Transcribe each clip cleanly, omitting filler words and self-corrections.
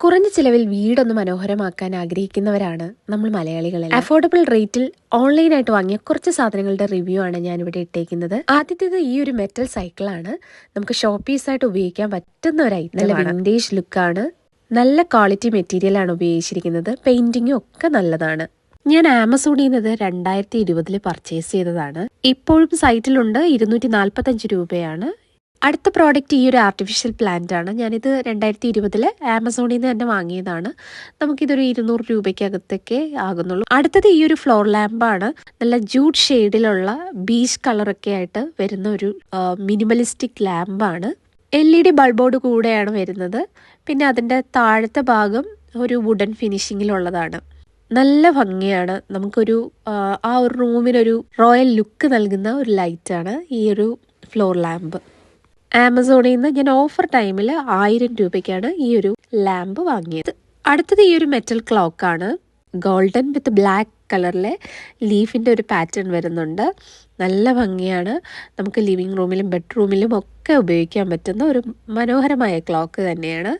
കുറഞ്ഞ ചിലവിൽ വീടൊന്ന് മനോഹരമാക്കാൻ ആഗ്രഹിക്കുന്നവരാണ് നമ്മൾ മലയാളികളെല്ലാം. അഫോർഡബിൾ റേറ്റിൽ ഓൺലൈനായിട്ട് വാങ്ങിയ കുറച്ച് സാധനങ്ങളുടെ റിവ്യൂ ആണ് ഞാനിവിടെ ഇട്ടേക്കുന്നത്. ആദ്യത്തേത് ഈ ഒരു മെറ്റൽ സൈക്കിളാണ്. നമുക്ക് ഷോ പീസായിട്ട് ഉപയോഗിക്കാൻ പറ്റുന്ന ഒരു ഐറ്റം. നല്ല വിൻറ്റേജ് ലുക്കാണ്. നല്ല ക്വാളിറ്റി മെറ്റീരിയൽ ആണ് ഉപയോഗിച്ചിരിക്കുന്നത്. പെയിന്റിങ്ങും ഒക്കെ നല്ലതാണ്. ഞാൻ ആമസോണിൽ നിന്ന് 2020 പർച്ചേസ് ചെയ്തതാണ്. ഇപ്പോഴും സൈറ്റിലുണ്ട്. 245 രൂപയാണ്. അടുത്ത പ്രോഡക്റ്റ് ഈ ഒരു ആർട്ടിഫിഷ്യൽ പ്ലാന്റ് ആണ്. ഞാനിത് 2020 ആമസോണിൽ നിന്ന് തന്നെ വാങ്ങിയതാണ്. നമുക്കിതൊരു 200 രൂപയ്ക്കകത്തൊക്കെ ആകുന്നുള്ളൂ. അടുത്തത് ഈ ഒരു ഫ്ലോർ ലാമ്പാണ്. നല്ല ജൂട്ട് ഷെയ്ഡിലുള്ള ബീച്ച് കളറൊക്കെ ആയിട്ട് വരുന്ന ഒരു മിനിമലിസ്റ്റിക് ലാമ്പാണ്. LED ബൾബോട് കൂടെയാണ് വരുന്നത്. പിന്നെ അതിൻ്റെ താഴത്തെ ഭാഗം ഒരു വുഡൻ ഫിനിഷിങ്ങിലുള്ളതാണ്. നല്ല ഭംഗിയാണ്. നമുക്കൊരു ആ ഒരു റൂമിനൊരു റോയൽ ലുക്ക് നൽകുന്ന ഒരു ലൈറ്റാണ് ഈ ഒരു ഫ്ലോർ ലാമ്പ്. ആമസോണിൽ നിന്ന് ഞാൻ ഓഫർ ടൈമിൽ 1000 രൂപയ്ക്കാണ് ഈ ഒരു ലാമ്പ് വാങ്ങിയത്. അടുത്തത് ഈ ഒരു മെറ്റൽ ക്ലോക്കാണ്. ഗോൾഡൻ വിത്ത് ബ്ലാക്ക് കളറിലെ ലീഫിൻ്റെ ഒരു പാറ്റേൺ വരുന്നുണ്ട്. നല്ല ഭംഗിയാണ്. നമുക്ക് ലിവിങ് റൂമിലും ബെഡ്റൂമിലും ഒക്കെ ഉപയോഗിക്കാൻ പറ്റുന്ന ഒരു മനോഹരമായ ക്ലോക്ക് തന്നെയാണ്.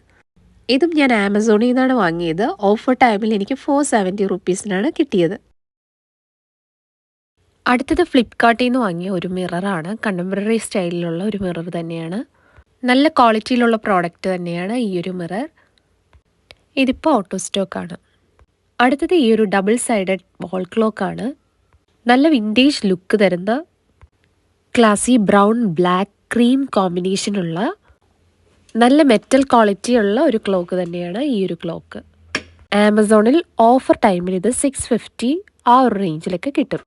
ഇതും ഞാൻ ആമസോണിൽ നിന്നാണ് വാങ്ങിയത്. ഓഫർ ടൈമിൽ എനിക്ക് 470 റുപ്പീസിനാണ് കിട്ടിയത്. അടുത്തത് ഫ്ലിപ്കാർട്ടിൽ നിന്ന് വാങ്ങിയ ഒരു മിററാണ്. കണ്ടംപററി സ്റ്റൈലിലുള്ള ഒരു മിറർ തന്നെയാണ്. നല്ല ക്വാളിറ്റിയിലുള്ള പ്രോഡക്റ്റ് തന്നെയാണ് ഈ ഒരു മിറർ. ഇതിപ്പോൾ ഓട്ടോ സ്റ്റോക്കാണ്. അടുത്തത് ഈ ഒരു ഡബിൾ സൈഡഡ് വാൾ ക്ലോക്കാണ്. നല്ല വിൻറ്റേജ് ലുക്ക് തരുന്ന ക്ലാസി ബ്രൗൺ ബ്ലാക്ക് ക്രീം കോമ്പിനേഷനുള്ള നല്ല മെറ്റൽ ക്വാളിറ്റിയുള്ള ഒരു ക്ലോക്ക് തന്നെയാണ് ഈ ഒരു ക്ലോക്ക്. ആമസോണിൽ ഓഫർ ടൈമിൽ ഇത് 650 ആ ഒരു റേഞ്ചിലൊക്കെ കിട്ടും.